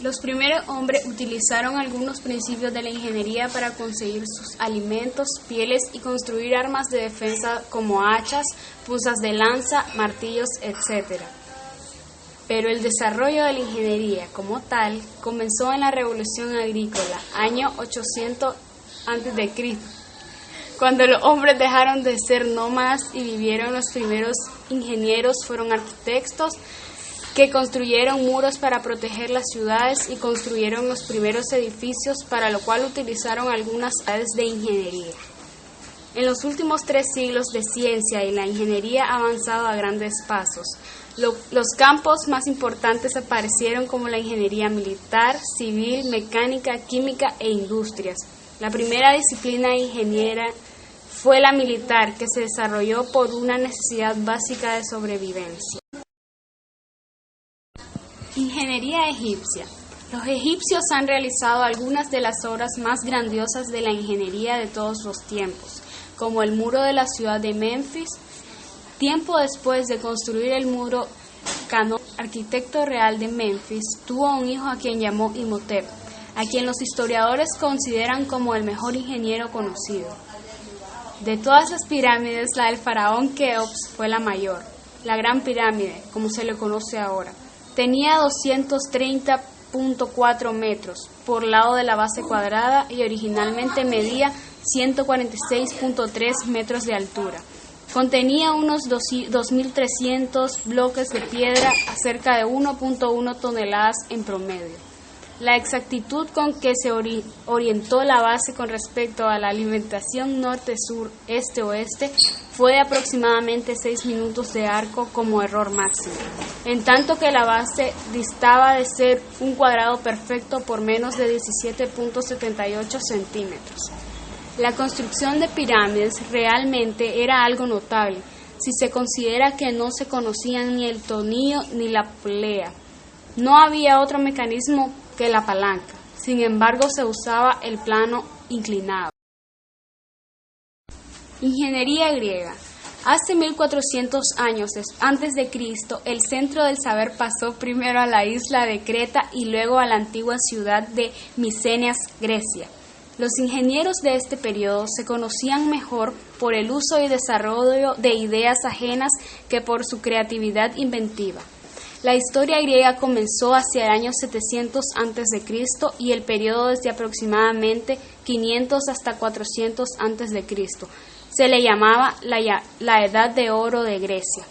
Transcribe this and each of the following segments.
Los primeros hombres utilizaron algunos principios de la ingeniería para conseguir sus alimentos, pieles y construir armas de defensa como hachas, punzas de lanza, martillos, etc. Pero el desarrollo de la ingeniería como tal comenzó en la Revolución Agrícola, año 800 a.C., cuando los hombres dejaron de ser nómadas y vivieron. Los primeros ingenieros fueron arquitectos que construyeron muros para proteger las ciudades y construyeron los primeros edificios, para lo cual utilizaron algunas áreas de ingeniería. En los últimos 3 siglos de ciencia y la ingeniería ha avanzado a grandes pasos. Los campos más importantes aparecieron como la ingeniería militar, civil, mecánica, química e industrias. La primera disciplina ingeniera fue la militar, que se desarrolló por una necesidad básica de sobrevivencia. Ingeniería egipcia. Los egipcios han realizado algunas de las obras más grandiosas de la ingeniería de todos los tiempos, como el muro de la ciudad de Menfis. Tiempo después de construir el muro, Cano, arquitecto real de Menfis, tuvo un hijo a quien llamó Imhotep, a quien los historiadores consideran como el mejor ingeniero conocido. De todas las pirámides, la del faraón Keops fue la mayor. La Gran Pirámide, como se le conoce ahora, tenía 230.4 metros por lado de la base cuadrada y originalmente medía 146.3 metros de altura. Contenía unos 2.300 bloques de piedra a cerca de 1.1 toneladas en promedio. La exactitud con que se orientó la base con respecto a la alimentación norte-sur, este-oeste fue de aproximadamente 6 minutos de arco como error máximo, en tanto que la base distaba de ser un cuadrado perfecto por menos de 17.78 centímetros. La construcción de pirámides realmente era algo notable, si se considera que no se conocían ni el tornillo ni la polea. No había otro mecanismo que la palanca, sin embargo se usaba el plano inclinado. Ingeniería griega. Hace 1400 años antes de Cristo, el centro del saber pasó primero a la isla de Creta y luego a la antigua ciudad de Micenas, Grecia. Los ingenieros de este periodo se conocían mejor por el uso y desarrollo de ideas ajenas que por su creatividad inventiva. La historia griega comenzó hacia el año 700 a.C. y el periodo desde aproximadamente 500 hasta 400 a.C. Se le llamaba la Edad de Oro de Grecia.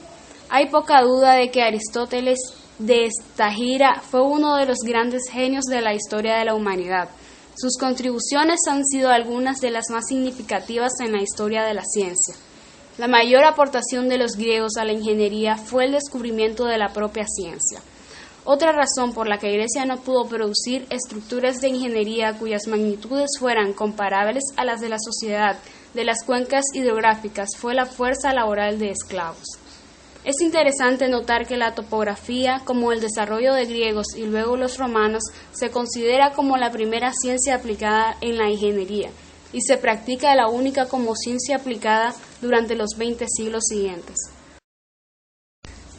Hay poca duda de que Aristóteles de Estagira fue uno de los grandes genios de la historia de la humanidad. Sus contribuciones han sido algunas de las más significativas en la historia de la ciencia. La mayor aportación de los griegos a la ingeniería fue el descubrimiento de la propia ciencia. Otra razón por la que Grecia no pudo producir estructuras de ingeniería cuyas magnitudes fueran comparables a las de la sociedad de las cuencas hidrográficas fue la fuerza laboral de esclavos. Es interesante notar que la topografía, como el desarrollo de griegos y luego los romanos, se considera como la primera ciencia aplicada en la ingeniería, y se practica la única como ciencia aplicada durante los 20 siglos siguientes.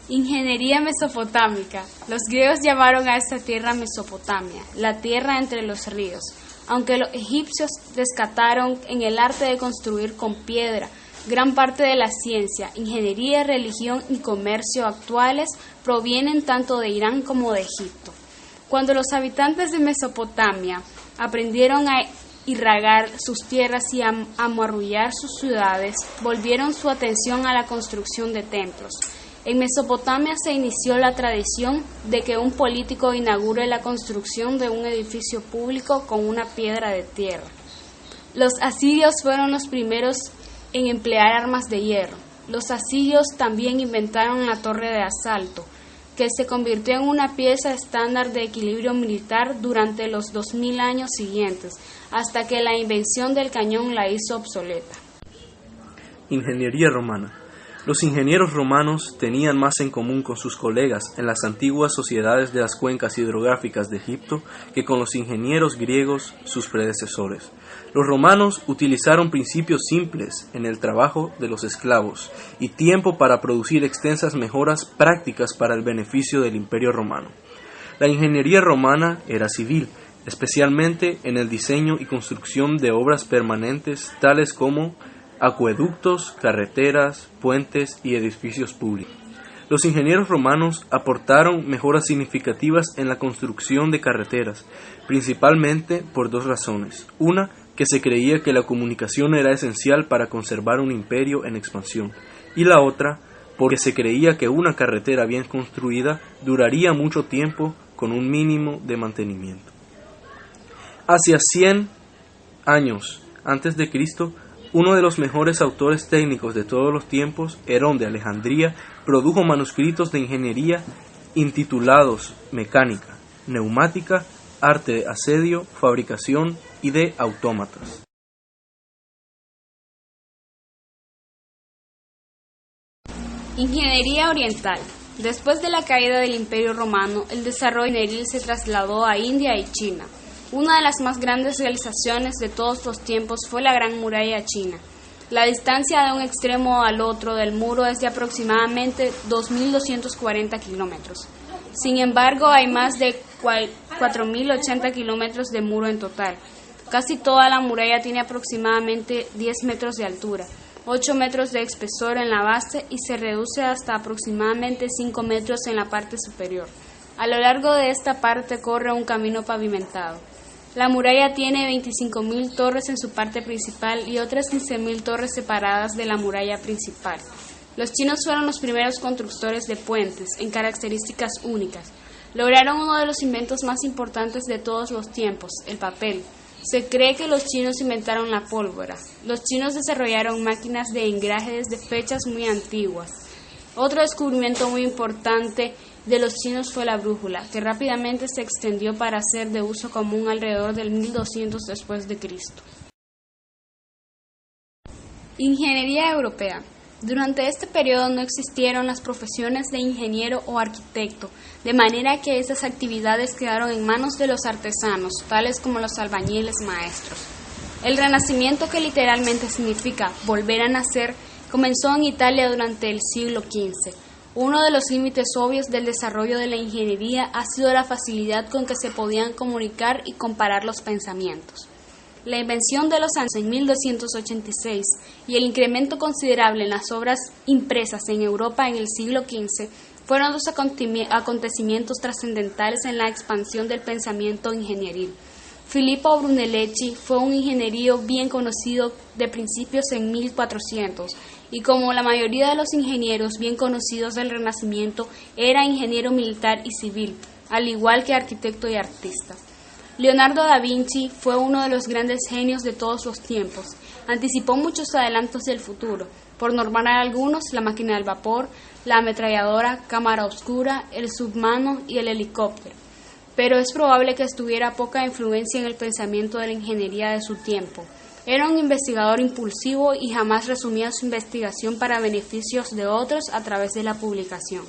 Ingeniería mesopotámica. Los griegos llamaron a esta tierra Mesopotamia, la tierra entre los ríos, aunque los egipcios rescataron en el arte de construir con piedra. Gran parte de la ciencia, ingeniería, religión y comercio actuales provienen tanto de Irán como de Egipto. Cuando los habitantes de Mesopotamia aprendieron a irrigar sus tierras y amurallar sus ciudades, volvieron su atención a la construcción de templos. En Mesopotamia se inició la tradición de que un político inaugure la construcción de un edificio público con una piedra de tierra. Los asirios fueron los primeros en emplear armas de hierro. Los asirios también inventaron la torre de asalto, que se convirtió en una pieza estándar de equilibrio militar durante los 2000 años siguientes, hasta que la invención del cañón la hizo obsoleta. Ingeniería romana. Los ingenieros romanos tenían más en común con sus colegas en las antiguas sociedades de las cuencas hidrográficas de Egipto que con los ingenieros griegos, sus predecesores. Los romanos utilizaron principios simples en el trabajo de los esclavos y tiempo para producir extensas mejoras prácticas para el beneficio del Imperio Romano. La ingeniería romana era civil, especialmente en el diseño y construcción de obras permanentes tales como acueductos, carreteras, puentes y edificios públicos. Los ingenieros romanos aportaron mejoras significativas en la construcción de carreteras, principalmente por dos razones. Una, que se creía que la comunicación era esencial para conservar un imperio en expansión, y la otra, porque se creía que una carretera bien construida duraría mucho tiempo con un mínimo de mantenimiento. Hacia 100 años antes de Cristo, uno de los mejores autores técnicos de todos los tiempos, Herón de Alejandría, produjo manuscritos de ingeniería intitulados Mecánica, Neumática, Arte de Asedio, Fabricación y de Autómatas. Ingeniería oriental. Después de la caída del Imperio Romano, el desarrollo ingenieril se trasladó a India y China. Una de las más grandes realizaciones de todos los tiempos fue la Gran Muralla China. La distancia de un extremo al otro del muro es de aproximadamente 2.240 kilómetros. Sin embargo, hay más de 4.080 kilómetros de muro en total. Casi toda la muralla tiene aproximadamente 10 metros de altura, 8 metros de espesor en la base y se reduce hasta aproximadamente 5 metros en la parte superior. A lo largo de esta parte corre un camino pavimentado. La muralla tiene 25.000 torres en su parte principal y otras 15.000 torres separadas de la muralla principal. Los chinos fueron los primeros constructores de puentes, en características únicas. Lograron uno de los inventos más importantes de todos los tiempos, el papel. Se cree que los chinos inventaron la pólvora. Los chinos desarrollaron máquinas de engraje desde fechas muy antiguas. Otro descubrimiento muy importante de los chinos fue la brújula, que rápidamente se extendió para ser de uso común alrededor del 1200 después de Cristo. Ingeniería europea. Durante este periodo no existieron las profesiones de ingeniero o arquitecto, de manera que estas actividades quedaron en manos de los artesanos, tales como los albañiles maestros. El Renacimiento, que literalmente significa volver a nacer, comenzó en Italia durante el siglo XV. Uno de los límites obvios del desarrollo de la ingeniería ha sido la facilidad con que se podían comunicar y comparar los pensamientos. La invención de los años en 1286 y el incremento considerable en las obras impresas en Europa en el siglo XV fueron dos acontecimientos trascendentales en la expansión del pensamiento ingenieril. Filippo Brunelleschi fue un ingeniero bien conocido de principios en 1400 y como la mayoría de los ingenieros bien conocidos del Renacimiento era ingeniero militar y civil, al igual que arquitecto y artista. Leonardo da Vinci fue uno de los grandes genios de todos los tiempos. Anticipó muchos adelantos del futuro, por nombrar algunos: la máquina del vapor, la ametralladora, cámara oscura, el submarino y el helicóptero. Pero es probable que tuviera poca influencia en el pensamiento de la ingeniería de su tiempo. Era un investigador impulsivo y jamás resumía su investigación para beneficios de otros a través de la publicación.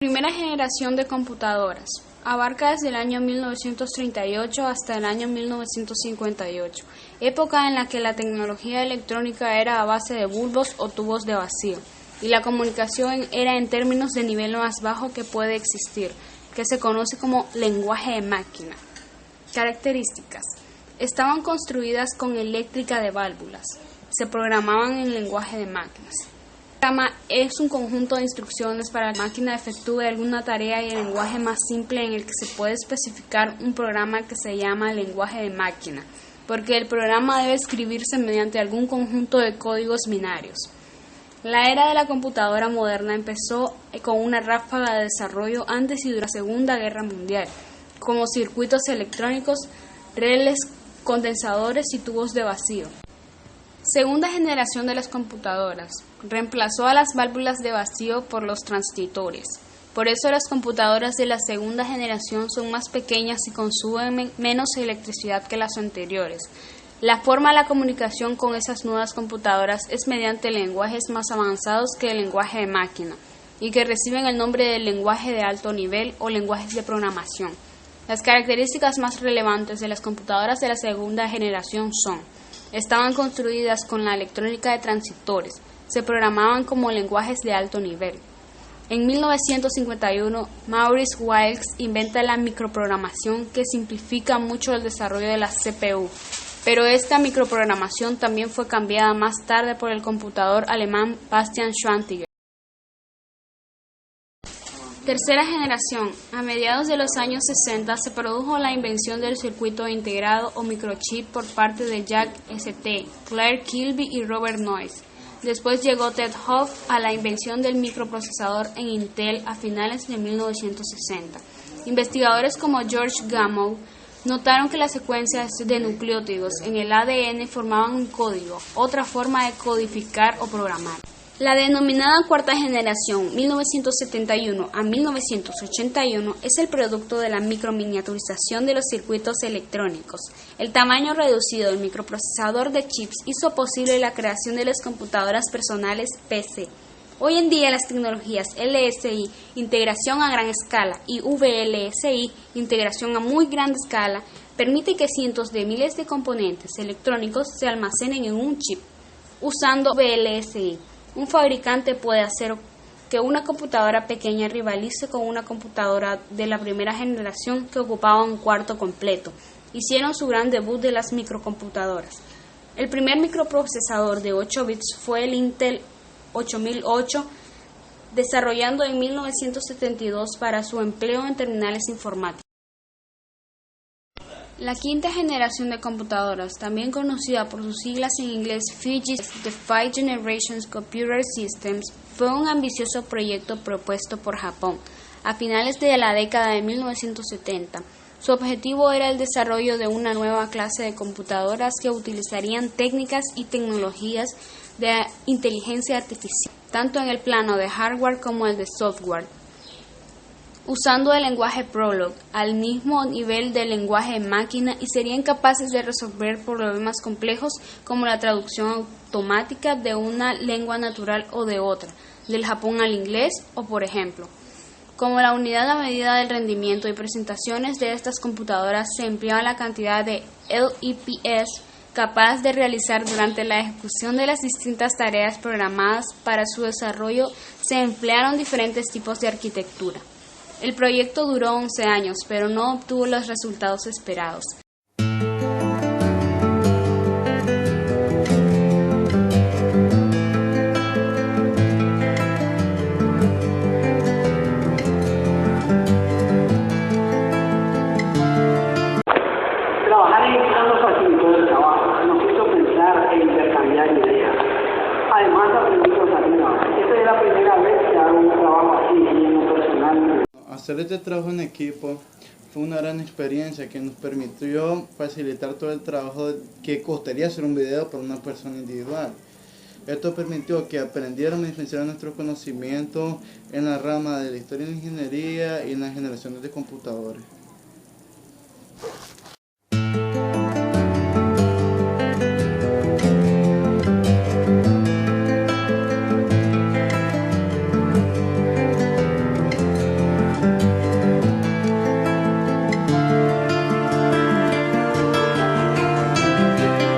Primera generación de computadoras. Abarca desde el año 1938 hasta el año 1958, época en la que la tecnología electrónica era a base de bulbos o tubos de vacío, y la comunicación era en términos de nivel más bajo que puede existir, que se conoce como lenguaje de máquina. Características. Estaban construidas con eléctrica de válvulas. Se programaban en lenguaje de máquinas. El programa es un conjunto de instrucciones para que la máquina efectúe alguna tarea y el lenguaje más simple en el que se puede especificar un programa que se llama lenguaje de máquina, porque el programa debe escribirse mediante algún conjunto de códigos binarios. La era de la computadora moderna empezó con una ráfaga de desarrollo antes y durante la Segunda Guerra Mundial, como circuitos electrónicos, relés, condensadores y tubos de vacío. Segunda generación de las computadoras. Reemplazó a las válvulas de vacío por los transistores. Por eso las computadoras de la segunda generación son más pequeñas y consumen menos electricidad que las anteriores. La forma de la comunicación con esas nuevas computadoras es mediante lenguajes más avanzados que el lenguaje de máquina y que reciben el nombre de lenguaje de alto nivel o lenguajes de programación. Las características más relevantes de las computadoras de la segunda generación son: estaban construidas con la electrónica de transistores, se programaban como lenguajes de alto nivel. En 1951, Maurice Wilkes inventa la microprogramación que simplifica mucho el desarrollo de la CPU, pero esta microprogramación también fue cambiada más tarde por el computador alemán Bastian Schweinsteiger. Tercera generación. A mediados de los años 60 se produjo la invención del circuito integrado o microchip por parte de Jack St., Claire Kilby y Robert Noyce. Después llegó Ted Hoff a la invención del microprocesador en Intel a finales de 1960. Investigadores como George Gamow notaron que las secuencias de nucleótidos en el ADN formaban un código, otra forma de codificar o programar. La denominada cuarta generación, 1971 a 1981, es el producto de la microminiaturización de los circuitos electrónicos. El tamaño reducido del microprocesador de chips hizo posible la creación de las computadoras personales PC. Hoy en día las tecnologías LSI, integración a gran escala, y VLSI, integración a muy gran escala, permite que cientos de miles de componentes electrónicos se almacenen en un chip. Usando VLSI, un fabricante puede hacer que una computadora pequeña rivalice con una computadora de la primera generación que ocupaba un cuarto completo. Hicieron su gran debut de las microcomputadoras. El primer microprocesador de 8 bits fue el Intel 8008, desarrollando en 1972 para su empleo en terminales informáticos. La quinta generación de computadoras, también conocida por sus siglas en inglés FGS, The Five Generations Computer Systems, fue un ambicioso proyecto propuesto por Japón a finales de la década de 1970. Su objetivo era el desarrollo de una nueva clase de computadoras que utilizarían técnicas y tecnologías de inteligencia artificial, tanto en el plano de hardware como el de software, usando el lenguaje Prolog al mismo nivel del lenguaje máquina, y serían capaces de resolver problemas complejos como la traducción automática de una lengua natural o de otra, del Japón al inglés, o por ejemplo, como la unidad a medida del rendimiento y presentaciones de estas computadoras se empleaba la cantidad de LEPS capaz de realizar durante la ejecución de las distintas tareas programadas. Para su desarrollo se emplearon diferentes tipos de arquitectura. El proyecto duró 11 años, pero no obtuvo los resultados esperados. Trabajar en equipo nos facilitó el trabajo, nos hizo pensar e intercambiar ideas. Además aprendí cosas nuevas. Esta es la primera vez que hago un trabajo así en lo personal. Hacer este trabajo en equipo fue una gran experiencia que nos permitió facilitar todo el trabajo que costaría hacer un video para una persona individual. Esto permitió que aprendiéramos y diferenciáramos nuestros conocimientos en la rama de la historia de la ingeniería y en las generaciones de computadores.